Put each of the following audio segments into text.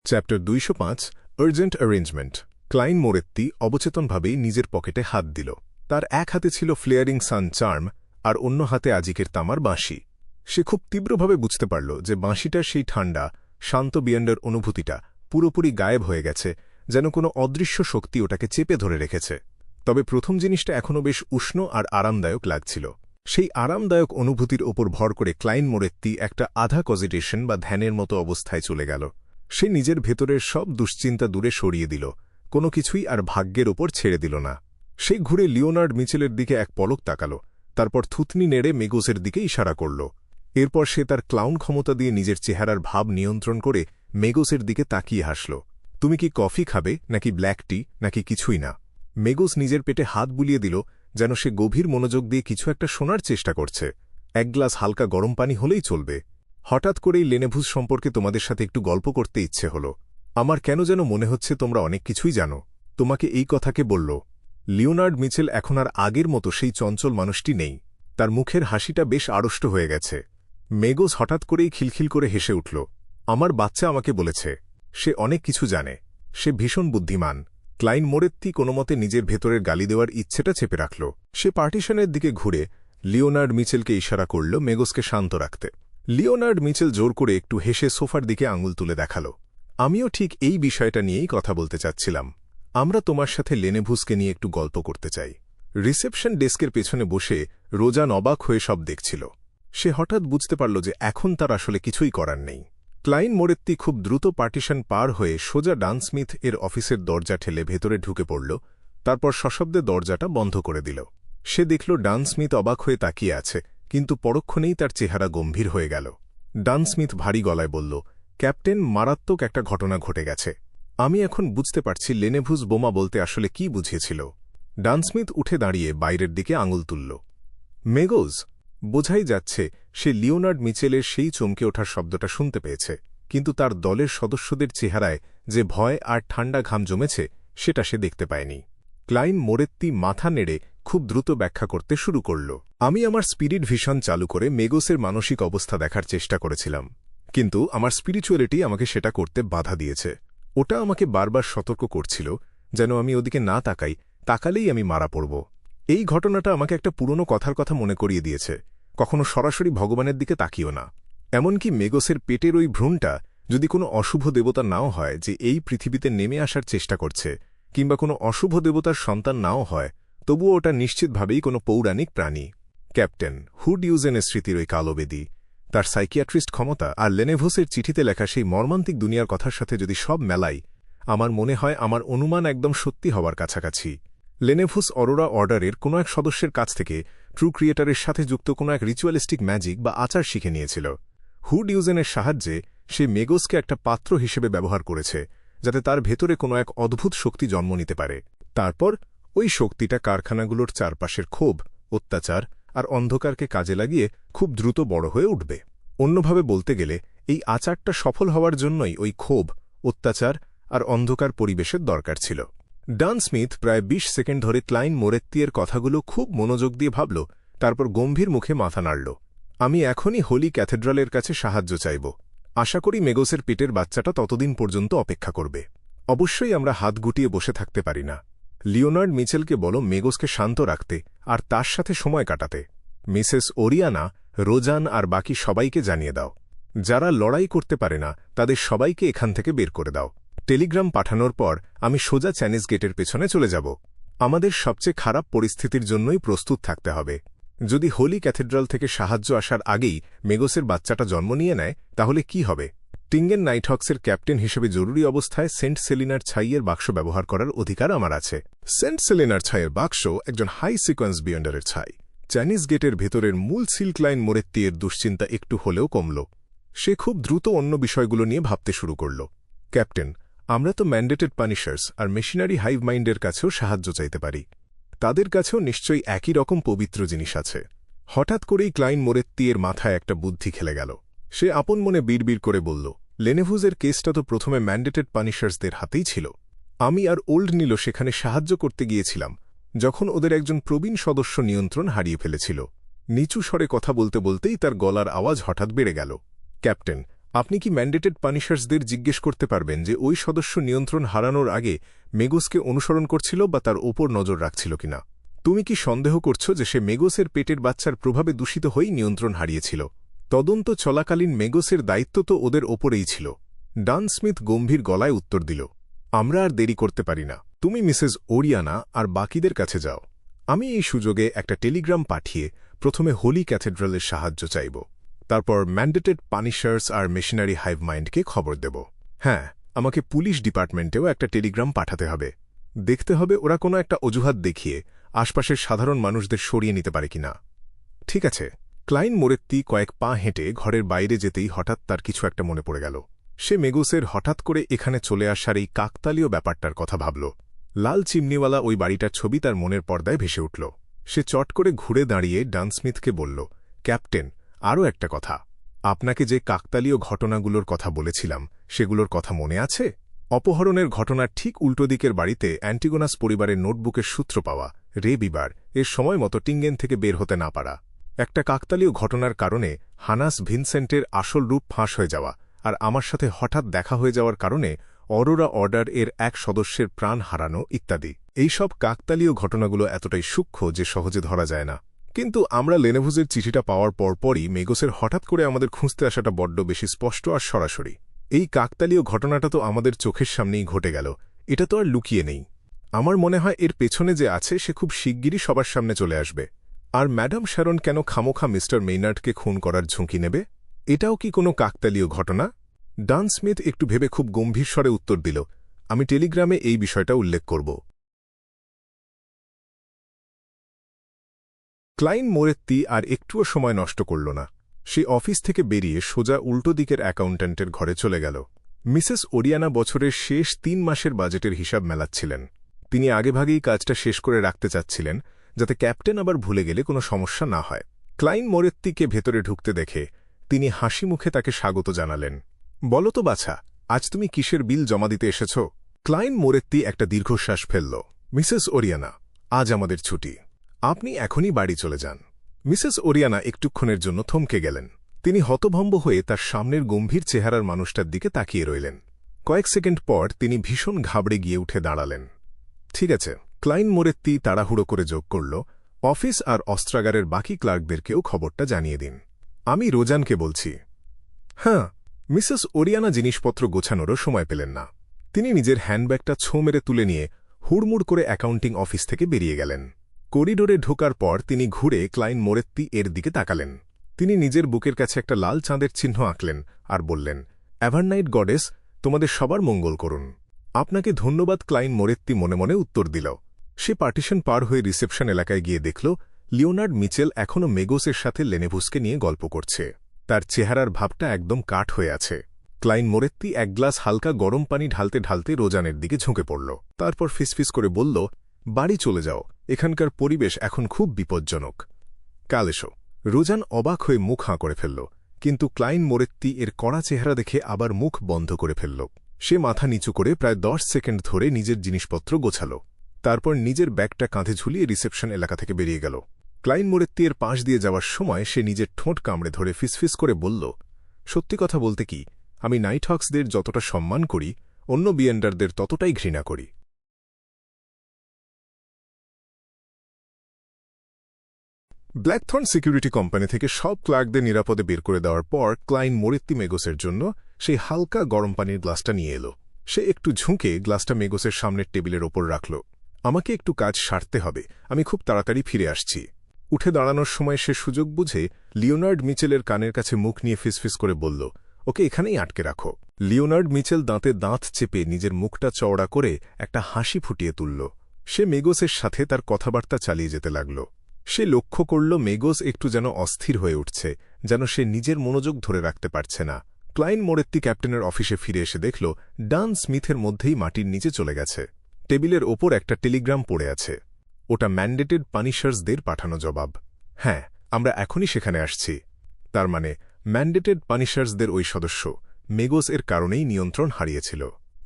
Chapter 205 urgent arrangement. Klein Moretti অবচেতনভাবেই নিজের পকেটে হাত দিল। তার এক হাতে ছিল ফ্লেয়ারিং সান চার্ম আর অন্য হাতে আজিকের তামার বাঁশি। সে খুব তীব্রভাবে বুঝতে পারল যে বাঁশিটার সেই ঠান্ডা শান্ত বিয়ন্ডের অনুভূতিটা পুরোপুরি গায়েব হয়ে গেছে, যেন কোনো অদৃশ্য শক্তি ওটাকে চেপে ধরে রেখেছে। তবে প্রথম জিনিসটা এখনও বেশ উষ্ণ আর আরামদায়ক লাগছিল। সেই আরামদায়ক অনুভূতির ওপর ভর করে ক্লাইন মোরেত্তি একটা আধা কজিটেশন বা ধ্যানের মতো অবস্থায় চলে গেল। সে নিজের ভেতরের সব দুশ্চিন্তা দূরে সরিয়ে দিল, কোনো কিছুই আর ভাগ্যের ওপর ছেড়ে দিল না। সে ঘুরে লিওনার্ড মিচেলের দিকে এক পলক তাকাল, তারপর থুতনি নেড়ে মেগোসের দিকে ইশারা করল। এরপর সে তার ক্লাউন ক্ষমতা দিয়ে নিজের চেহারার ভাব নিয়ন্ত্রণ করে মেগোসের দিকে তাকিয়ে হাসল। তুমি কি কফি খাবে, নাকি ব্ল্যাক টি, নাকি কিছুই না? মেগোস নিজের পেটে হাত বুলিয়ে দিল, যেন সে গভীর মনোযোগ দিয়ে কিছু একটা শোনার চেষ্টা করছে। এক গ্লাস হালকা গরম পানি হলেই চলবে। হঠাৎ করেই লেনেভুজ সম্পর্কে তোমাদের সাথে একটু গল্প করতে ইচ্ছে হল। আমার কেন যেন মনে হচ্ছে তোমরা অনেক কিছুই জানো। তোমাকে এই কথাকে বলল। লিওনার্ড মিচেল এখন আর আগের মতো সেই চঞ্চল মানুষটি নেই। তার মুখের হাসিটা বেশ আড়ষ্ট হয়ে গেছে। মেগোস হঠাৎ করেই খিলখিল করে হেসে উঠল। আমার বাচ্চা আমাকে বলেছে সে অনেক কিছু জানে। সে ভীষণ বুদ্ধিমান। ক্লাইন মোরেত্তি কোনোমতে নিজের ভেতরের গালি দেওয়ার ইচ্ছেটা চেপে রাখল। সে পার্টিশনের দিকে ঘুরে লিওনার্ড মিচেলকে ইশারা করল মেগোসকে শান্ত রাখতে। লিওনার্ড মিচেল জোর করে একটু হেসে সোফার দিকে আঙুল তুলে দেখাল। আমিও ঠিক এই বিষয়টা নিয়েই কথা বলতে চাচ্ছিলাম। আমরা তোমার সাথে লেনেভুজকে নিয়ে একটু গল্প করতে চাই। রিসেপশন ডেস্কের পেছনে বসে রোজান অবাক হয়ে সব দেখছিল। সে হঠাৎ বুঝতে পারল যে এখন তার আসলে কিছুই করার নেই। ক্লাইন মোরেত্তি খুব দ্রুত পার্টিশন পার হয়ে সোজা ডান স্মিথ এর অফিসের দরজা ঠেলে ভেতরে ঢুকে পড়ল, তারপর সশব্দে দরজাটা বন্ধ করে দিল। সে দেখল ডান স্মিথ অবাক হয়ে তাকিয়ে আছে, কিন্তু পরক্ষণেই তার চেহারা গম্ভীর হয়ে গেল। ডান স্মিথ ভারী গলায় বলল, ক্যাপ্টেন, মারাত্মক একটা ঘটনা ঘটে গেছে। আমি এখন বুঝতে পারছি লেনেভুজ বোমা বলতে আসলে কি বুঝিয়েছিল। ডান স্মিথ উঠে দাঁড়িয়ে বাইরের দিকে আঙুল তুলল। মেগোস! বোঝাই যাচ্ছে সে লিওনার্ড মিচেলের সেই চমকে ওঠার শব্দটা শুনতে পেয়েছে, কিন্তু তার দলের সদস্যদের চেহারায় যে ভয় আর ঠান্ডা ঘাম জমেছে সেটা সে দেখতে পায়নি। ক্লাইন মোরেত্তি মাথা নেড়ে খুব দ্রুত ব্যাখ্যা করতে শুরু করল। আমি আমার স্পিরিট ভিশন চালু করে মেগোসের মানসিক অবস্থা দেখার চেষ্টা করেছিলাম, কিন্তু আমার স্পিরিচুয়ালিটি আমাকে সেটা করতে বাধা দিয়েছে। ওটা আমাকে বারবার সতর্ক করছিল যেন আমি ওদিকে না তাকাই, তাকালেই আমি মারা পড়ব। এই ঘটনাটা আমাকে একটা পুরনো কথার কথা মনে করিয়ে দিয়েছে, কখনো সরাসরি ভগবানের দিকে তাকিও না। এমনকি মেগোসের পেটের ওই ভ্রূণটা যদি কোনো অশুভ দেবতা নাও হয় যে এই পৃথিবীতে নেমে আসার চেষ্টা করছে, কিংবা কোনো অশুভ দেবতার সন্তান নাও হয়, তবুও ওটা নিশ্চিতভাবেই কোনো পৌরাণিক প্রাণী। ক্যাপ্টেন হুড ইউজেনের স্মৃতির ওই কালোবেদী, তার সাইকিয়াট্রিস্ট ক্ষমতা আর লেনেভোসের চিঠিতে লেখা সেই মর্মান্তিক দুনিয়ার কথার সাথে যদি সব মেলাই, আমার মনে হয় আমার অনুমান একদম সত্যি হওয়ার কাছাকাছি। লেনেভোস অরোরা অর্ডারের কোনো এক সদস্যের কাছ থেকে ট্রু ক্রিয়েটারের সাথে যুক্ত কোনো এক রিচুয়ালিস্টিক ম্যাজিক বা আচার শিখে নিয়েছিল। হুড ইউজেনের সাহায্যে সে মেগোসকে একটা পাত্র হিসেবে ব্যবহার করেছে, যাতে তার ভেতরে কোনো এক অদ্ভুত শক্তি জন্ম নিতে পারে। তারপর ওই শক্তিটা কারখানাগুলোর চারপাশের ক্ষোভ, অত্যাচার আর অন্ধকারকে কাজে লাগিয়ে খুব দ্রুত বড় হয়ে উঠবে। অন্যভাবে বলতে গেলে এই আচারটা সফল হওয়ার জন্যই ওই ক্ষোভ, অত্যাচার আর অন্ধকার পরিবেশের দরকার ছিল। ডান স্মিথ প্রায় ২০ সেকেন্ড ধরে ক্লাইন মোরেত্তিয়ের কথাগুলো খুব মনোযোগ দিয়ে ভাবল, তারপর গম্ভীর মুখে মাথা নাড়ল। আমি এখনই হোলি ক্যাথেড্রালের কাছে সাহায্য চাইব। আশা করি মেগোসের পেটের বাচ্চাটা ততদিন পর্যন্ত অপেক্ষা করবে। অবশ্যই আমরা হাত গুটিয়ে বসে থাকতে পারি না। লিওনার্ড মিচেলকে বলো মেগোসকে শান্ত রাখতে আর তার সাথে সময় কাটাতে। মিসেস ওরিয়ানা, রোজান আর বাকি সবাইকে জানিয়ে দাও। যারা লড়াই করতে পারে না তাদের সবাইকে এখান থেকে বের করে দাও। টেলিগ্রাম পাঠানোর পর আমি সোজা চ্যানিস গেটের পেছনে চলে যাব। আমাদের সবচেয়ে খারাপ পরিস্থিতির জন্যই প্রস্তুত থাকতে হবে। যদি হোলি ক্যাথেড্রাল থেকে সাহায্য আসার আগেই মেগোসের বাচ্চাটা জন্ম নিয়ে নেয়, তাহলে কি হবে? টিঙ্গেন নাইটহক্সের ক্যাপ্টেন হিসেবে জরুরি অবস্থায় সেন্ট সেলিনার ছাইয়ের বাক্স ব্যবহার করার অধিকার আমার আছে। সেন্ট সেলিনার ছাইয়ের বাক্স একজন হাই সিকোয়েন্স বিয়ন্ডারের ছাই। চ্যানিস গেটের ভেতরের মূল সিল্কলাইন মোরেত্তিয়ের দুশ্চিন্তা একটু হলেও কমল। সে খুব দ্রুত অন্য বিষয়গুলো নিয়ে ভাবতে শুরু করল। ক্যাপ্টেন, আমরা তো ম্যান্ডেটেড পানিশার্স আর মেশিনারি হাইভ মাইন্ডের কাছেও সাহায্য চাইতে পারি। তাদের কাছেও নিশ্চয়ই একই রকম পবিত্র জিনিস আছে। হঠাৎ করেই ক্লাইন মোরেত্তিয়ের মাথায় একটা বুদ্ধি খেলে গেল। সে আপন মনে বিড়বিড় করে বলল, লেনেভুজের কেসটা তো প্রথমে ম্যান্ডেটেড পানিশার্সদের হাতেই ছিল। আমি আর ওল্ড নীল সেখানে সাহায্য করতে গিয়েছিলাম যখন ওদের একজন প্রবীণ সদস্য নিয়ন্ত্রণ হারিয়ে ফেলেছিল। নিচু স্বরে কথা বলতে বলতেই তার গলার আওয়াজ হঠাৎ বেড়ে গেল। ক্যাপ্টেন, আপনি কি ম্যান্ডেটেড পানিশার্সদের জিজ্ঞেস করতে পারবেন যে ওই সদস্য নিয়ন্ত্রণ হারানোর আগে মেগোসকে অনুসরণ করছিল বা তার ওপর নজর রাখছিল কিনা? তুমি কি সন্দেহ করছো যে সে মেগোসের পেটের বাচ্চার প্রভাবে দূষিত হয়েই নিয়ন্ত্রণ হারিয়েছিল? তদন্ত চলাকালীন মেগোসের দায়িত্ব তো ওদের ওপরেই ছিল। ডান স্মিথ গম্ভীর গলায় উত্তর দিল, আমরা আর দেরি করতে পারি না। তুমি মিসেস ওরিয়ানা আর বাকিদের কাছে যাও। আমি এই সুযোগে একটা টেলিগ্রাম পাঠিয়ে প্রথমে হোলি ক্যাথেড্রালের সাহায্য চাইব, তারপর ম্যান্ডেটেড পানিশার্স আর মেশিনারি হাইভ মাইন্ডকে খবর দেব। হ্যাঁ, আমাকে পুলিশ ডিপার্টমেন্টেও একটা টেলিগ্রাম পাঠাতে হবে। দেখতে হবে ওরা কোনো একটা অজুহাত দেখিয়ে আশপাশের সাধারণ মানুষদের সরিয়ে নিতে পারে কিনা। ঠিক আছে। ক্লাইন মোরেত্তি কয়েক পা হেঁটে ঘরের বাইরে যেতেই হঠাৎ তার কিছু একটা মনে পড়ে গেল। সে মেগোসের হঠাৎ করে এখানে চলে আসার এই কাকতালীয় ব্যাপারটার কথা ভাবল। লাল চিমনিওয়ালা ওই বাড়িটার ছবি তার মনের পর্দায় ভেসে উঠল। সে চট করে ঘুরে দাঁড়িয়ে ডান স্মিথকে বলল, ক্যাপ্টেন, আরও একটা কথা। আপনাকে যে কাকতালীয় ঘটনাগুলোর কথা বলেছিলাম সেগুলোর কথা মনে আছে? অপহরণের ঘটনার ঠিক উল্টো দিকের বাড়িতে অ্যান্টিগোনাস পরিবারের নোটবুকের সূত্র পাওয়া, রে বিবার এর সময় মতো টিঙ্গেন থেকে বের হতে না পারা, একটা কাকতালীয় ঘটনার কারণে হানাস ভিনসেন্টের আসল রূপ ফাঁস হয়ে যাওয়া, আর আমার সাথে হঠাৎ দেখা হয়ে যাওয়ার কারণে অরোরা অর্ডার এর এক সদস্যের প্রাণ হারানো ইত্যাদি। এইসব কাকতালীয় ঘটনাগুলো এতটাই সূক্ষ্ম যে সহজে ধরা যায় না। কিন্তু আমরা লেনেভুজের চিঠিটা পাওয়ার পরপরই মেগোসের হঠাৎ করে আমাদের খুঁজতে আসাটা বড্ড বেশি স্পষ্ট আর সরাসরি। এই কাকতালীয় ঘটনাটা তো আমাদের চোখের সামনেই ঘটে গেল, এটা তো আর লুকিয়ে নেই। আমার মনে হয় এর পেছনে যে আছে সে খুব শিগগিরই সবার সামনে চলে আসবে। আর ম্যাডাম শ্যারন কেন খামোখা মিস্টার মেইনার্ডকে খুন করার ঝুঁকি নেবে? এটাও কি কোনো কাকতালীয় ঘটনা? ডান স্মিথ একটু ভেবে খুব গম্ভীর স্বরে উত্তর দিল, আমি টেলিগ্রামে এই বিষয়টা উল্লেখ করব। ক্লাইন মোরেত্তি আর একটুও সময় নষ্ট করল না। সে অফিস থেকে বেরিয়ে সোজা উল্টো দিকের অ্যাকাউন্ট্যান্টের ঘরে চলে গেল। মিসেস ওরিয়ানা বছরের শেষ ৩ মাসের বাজেটের হিসাব মেলাচ্ছিলেন। তিনি আগেভাগেই কাজটা শেষ করে রাখতে চাচ্ছিলেন, যাতে ক্যাপ্টেন আবার ভুলে গেলে কোনো সমস্যা না হয়। ক্লাইন মোরেত্তিকে ভেতরে ঢুকতে দেখে তিনি হাসি মুখে তাকে স্বাগত জানালেন। বলো তো বাছা, আজ তুমি কিসের বিল জমা দিতে এসেছ? ক্লাইন মোরেত্তি একটা দীর্ঘশ্বাস ফেলল। মিসেস ওরিয়ানা, আজ আমাদের ছুটি। আপনি এখনই বাড়ি চলে যান। মিসেস ওরিয়ানা একটুক্ষণের জন্য থমকে গেলেন। তিনি হতভম্ব হয়ে তার সামনের গম্ভীর চেহারার মানুষটার দিকে তাকিয়ে রইলেন। কয়েক সেকেন্ড পর তিনি ভীষণ ঘাবড়ে গিয়ে উঠে দাঁড়ালেন। ঠিক আছে, ক্লাইন মোরেত্তি তাড়াহুড়ো করে যোগ করল, অফিস আর অস্ত্রাগারের বাকি ক্লার্কদেরকেও খবরটা জানিয়ে দিন। আমি রোজানকে বলছি। হ্যাঁ। মিসেস ওরিয়ানা জিনিসপত্র গোছানোরও সময় পেলেন না। তিনি নিজের হ্যান্ডব্যাগটা ছো মেরে তুলে নিয়ে হুড়মুড় করে অ্যাকাউন্টিং অফিস থেকে বেরিয়ে গেলেন। করিডোরে ঢোকার পর তিনি ঘুরে ক্লাইন মোরেত্তি এর দিকে তাকালেন। তিনি নিজের বুকের কাছে একটা লাল চাঁদের চিহ্ন আঁকলেন আর বললেন, অ্যাভারনাইট গডেস, তোমাদের সবার মঙ্গল করুন। আপনাকে ধন্যবাদ। ক্লাইন মোরেত্তি মনে মনে উত্তর দিল। সে পার্টিশন পার হয়ে রিসেপশন এলাকায় গিয়ে দেখল লিওনার্ড মিচেল এখনও মেগোসের সাথে লেনেভুসকে নিয়ে গল্প করছে। তার চেহারার ভাবটা একদম কাঠ হয়ে আছে। ক্লাইন মোরেত্তি এক গ্লাস হালকা গরম পানি ঢালতে ঢালতে রোজানের দিকে ঝুঁকে পড়ল। তারপর ফিসফিস করে বলল, বাড়ি চলে যাও, এখানকার পরিবেশ এখন খুব বিপজ্জনক। কাল এসো। রোজান অবাক হয়ে মুখ হাঁ করে ফেলল, কিন্তু ক্লাইন মোরেত্তি এর কড়া চেহারা দেখে আবার মুখ বন্ধ করে ফেলল। সে মাথা নিচু করে প্রায় 10 সেকেন্ড ধরে নিজের জিনিসপত্র গোছাল। তারপর নিজের ব্যাগটা কাঁধে ঝুলিয়ে রিসেপশন এলাকা থেকে বেরিয়ে গেল। ক্লাইন মোরেত্তি এর পাশ দিয়ে যাওয়ার সময় সে নিজের ঠোঁট কামড়ে ধরে ফিসফিস করে বলল, সত্যি কথা বলতে কি, আমি নাইট হক্সদের যতটা সম্মান করি, অন্য বিয়েন্ডারদের ততটাই ঘৃণা করি। ব্ল্যাকথর্ন সিকিউরিটি কোম্পানি থেকে সব ক্লার্কদের নিরাপদে বের করে দেওয়ার পর ক্লাইন মোরেত্তি মেগোসের জন্য সেই হালকা গরম পানির গ্লাসটা নিয়ে এলো। সে একটু ঝুঁকে গ্লাসটা মেগোসের সামনের টেবিলের ওপর রাখল। আমাকে একটু কাজ সারতে হবে, আমি খুব তাড়াতাড়ি ফিরে আসছি। উঠে দাঁড়ানোর সময় সে সুযোগ বুঝে লিওনার্ড মিচেলের কানের কাছে মুখ নিয়ে ফিসফিস করে বলল, ওকে এখানেই আটকে রাখো। লিওনার্ড মিচেল দাঁতে দাঁত চেপে নিজের মুখটা চওড়া করে একটা হাসি ফুটিয়ে তুলল। সে মেগোসের সাথে তার কথাবার্তা চালিয়ে যেতে লাগল। সে লক্ষ্য করল মেগোস একটু যেন অস্থির হয়ে উঠছে, যেন সে নিজের মনোযোগ ধরে রাখতে পারছে না। ক্লাইন মোরেত্তি ক্যাপ্টেনের অফিসে ফিরে এসে দেখল ডান স্মিথের মধ্যেই মাটির নিচে চলে গেছে। টেবিলের ওপর একটা টেলিগ্রাম পড়ে আছে। ওটা ম্যান্ডেটেড পানিশার্সদের পাঠানো জবাব। হ্যাঁ, আমরা এখনই সেখানে আসছি। তার মানে ম্যান্ডেটেড পানিশার্সদের ওই সদস্য মেগোস এর কারণেই নিয়ন্ত্রণ হারিয়েছিল।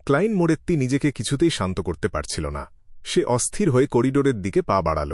ক্লাইন মোরেত্তি নিজেকে কিছুতেই শান্ত করতে পারছিল না। সে অস্থির হয়ে করিডোরের দিকে পা বাড়াল।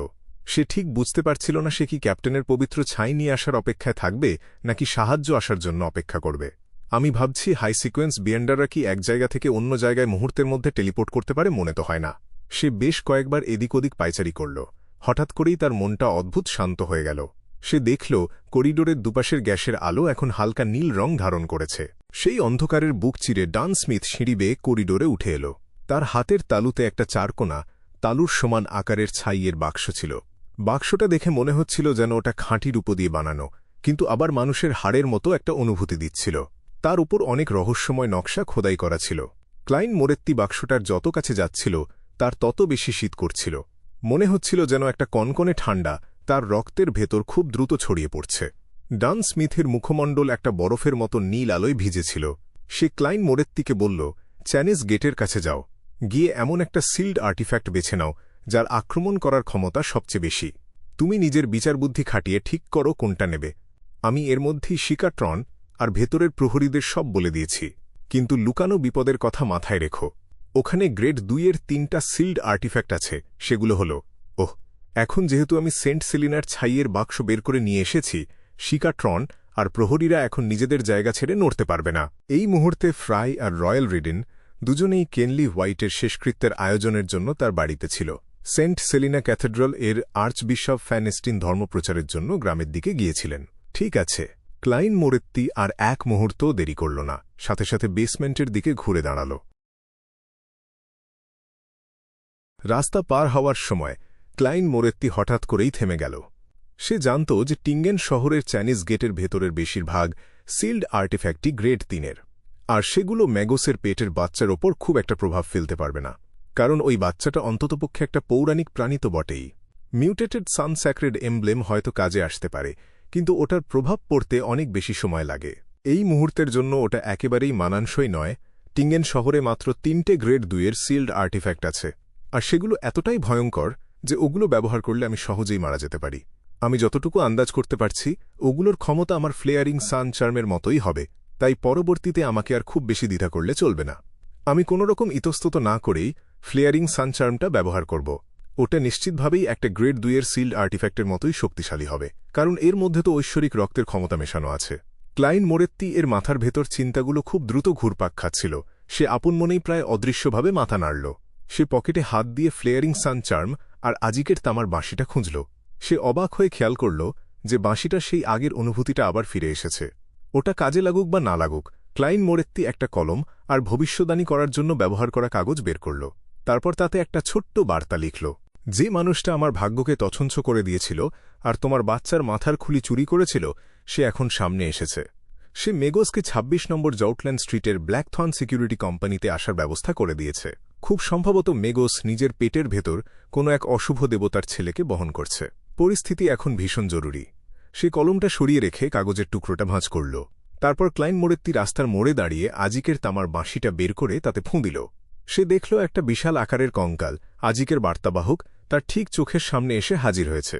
সে ঠিক বুঝতে পারছিল না সে কি ক্যাপ্টেনের পবিত্র ছাই নিয়ে আসার অপেক্ষায় থাকবে নাকি সাহায্য আসার জন্য অপেক্ষা করবে। আমি ভাবছি হাই সিকোয়েন্স বিয়েন্ডাররা কি এক জায়গা থেকে অন্য জায়গায় মুহূর্তের মধ্যে টেলিপোর্ট করতে পারে, মনে তো হয় না। সে বেশ কয়েকবার এদিক ওদিক পায়চারি করল। হঠাৎ করেই তার মনটা অদ্ভুত শান্ত হয়ে গেল। সে দেখল করিডোরের দুপাশের গ্যাসের আলো এখন হালকা নীল রং ধারণ করেছে। সেই অন্ধকারের বুক চিরে ডান স্মিথ সিঁড়ি বেয়ে করিডোরে উঠে এল। তার হাতের তালুতে একটা চারকোনা তালুর সমান আকারের ছাইয়ের বাক্স ছিল। বাক্সটা দেখে মনে হচ্ছিল যেন ওটা খাঁটি রূপো দিয়ে বানানো, কিন্তু আবার মানুষের হাড়ের মতো একটা অনুভূতি দিচ্ছিল। তার উপর অনেক রহস্যময় নকশা খোদাই করা ছিল। ক্লাইন মোরেত্তি বাক্সটার যত কাছে যাচ্ছিল তার তত বেশি শীত করছিল। মনে হচ্ছিল যেন একটা কনকনে ঠান্ডা তার রক্তের ভেতর খুব দ্রুত ছড়িয়ে পড়ছে। ডান স্মিথের মুখমণ্ডল একটা বরফের মতো নীল আলোয় ভিজেছিল। সে ক্লাইন মোরেত্তিকে বলল, চ্যানিস গেটের কাছে যাও, গিয়ে এমন একটা সিল্ড আর্টিফ্যাক্ট বেছে নাও যার আক্রমণ করার ক্ষমতা সবচেয়ে বেশি। তুমি নিজের বিচারবুদ্ধি খাটিয়ে ঠিক করো কোনটা নেবে। আমি এর মধ্যেই শিকাট্রন আর ভেতরের প্রহরীদের সব বলে দিয়েছি, কিন্তু লুকানো বিপদের কথা মাথায় রেখো। ওখানে গ্রেড 2-এর 3টা সিল্ড আর্টিফ্যাক্ট আছে। সেগুলো হল, এখন যেহেতু আমি সেন্ট সেলিনার ছাইয়ের বাক্স বের করে নিয়ে এসেছি, শিকাট্রন আর প্রহরীরা এখন নিজেদের জায়গা ছেড়ে নড়তে পারবে না। এই মুহূর্তে ফ্রাই আর রয়্যাল রিডিন দুজনেই কেনলি হোয়াইটের শেষকৃত্যের আয়োজনের জন্য তার বাড়িতে ছিল। সেন্ট সেলিনা ক্যাথেড্রাল এর আর্চবিশপ ফ্যানেস্টিন ধর্মপ্রচারের জন্য গ্রামের দিকে গিয়েছিলেন। ঠিক আছে, ক্লাইন মোরেত্তি আর এক মুহূর্তও দেরি করল না, সাথে সাথে বেসমেন্টের দিকে ঘুরে দাঁড়াল। রাস্তা পার হওয়ার সময় ক্লাইন মোরেত্তি হঠাৎ করেই থেমে গেল। সে জানত যে টিঙ্গেন শহরের চ্যানিস গেটের ভেতরের বেশিরভাগ সিল্ড আর্টিফ্যাক্টই গ্রেড 3-এর, আর সেগুলো ম্যাগোসের পেটের বাচ্চার ওপর খুব একটা প্রভাব ফেলতে পারবে না, কারণ ওই বাচ্চাটা অন্ততপক্ষে একটা পৌরাণিক প্রাণী তো বটেই। মিউটেটেড সান স্যাক্রেড এমব্লেম হয়তো কাজে আসতে পারে, কিন্তু ওটার প্রভাব পড়তে অনেক বেশি সময় লাগে। এই মুহূর্তের জন্য ওটা একেবারেই মানানসই নয়। টিঙ্গেন শহরে মাত্র 3টে গ্রেড 2-এর সিল্ড আর্টিফ্যাক্ট আছে, আর সেগুলো এতটাই ভয়ঙ্কর যে ওগুলো ব্যবহার করলে আমি সহজেই মারা যেতে পারি। আমি যতটুকু আন্দাজ করতে পারছি ওগুলোর ক্ষমতা আমার ফ্লেয়ারিং সান চার্মের মতোই হবে, তাই পরবর্তীতে আমাকে আর খুব বেশি দ্বিধা করলে চলবে না। আমি কোনোরকম ইতস্তত না করেই ফ্লেয়ারিং সান চার্মটা ব্যবহার করব। ওটা নিশ্চিতভাবেই একটা গ্রেড 2-এর সিল্ড আর্টিফ্যাক্টের মতোই শক্তিশালী হবে, কারণ এর মধ্যে তো ঐশ্বরিক রক্তের ক্ষমতা মেশানো আছে। ক্লাইন মোরেত্তি এর মাথার ভেতর চিন্তাগুলো খুব দ্রুত ঘুরপাক খাচ্ছিল। সে আপন মনেই প্রায় অদৃশ্যভাবে মাথা নাড়ল। সে পকেটে হাত দিয়ে ফ্লেয়ারিং সান চার্ম আর আজিকের তামার বাঁশিটা খুঁজল। সে অবাক হয়ে খেয়াল করল যে বাঁশিটা সেই আগের অনুভূতিটা আবার ফিরে এসেছে। ওটা কাজে লাগুক বা না লাগুক, ক্লাইন মোরেত্তি একটা কলম আর ভবিষ্যদ্বাণী করার জন্য ব্যবহার করা কাগজ বের করল। তারপর তাতে একটা ছোট্ট বার্তা লিখল, যে মানুষটা আমার ভাগ্যকে তছঞ্ছ করে দিয়েছিল আর তোমার বাচ্চার মাথার খুলি চুরি করেছিল, সে এখন সামনে এসেছে। সে মেগোসকে ২৬ নম্বর জউটল্যান্ড স্ট্রিটের ব্ল্যাকথর্ন সিকিউরিটি কোম্পানিতে আসার ব্যবস্থা করে দিয়েছে। খুব সম্ভবত মেগোস নিজের পেটের ভেতর কোনো এক অশুভ দেবতার ছেলেকে বহন করছে। পরিস্থিতি এখন ভীষণ জরুরি। সে কলমটা সরিয়ে রেখে কাগজের টুকরোটা ভাঁজ করল। তারপর ক্লাইন মোরেত্তি রাস্তার মোড়ে দাঁড়িয়ে আজিকের তামার বাঁশিটা বের করে তাতে ফুঁ দিল। সে দেখল একটা বিশাল আকারের কঙ্কাল আজিকের বার্তাবাহক তার ঠিক চোখের সামনে এসে হাজির হয়েছে।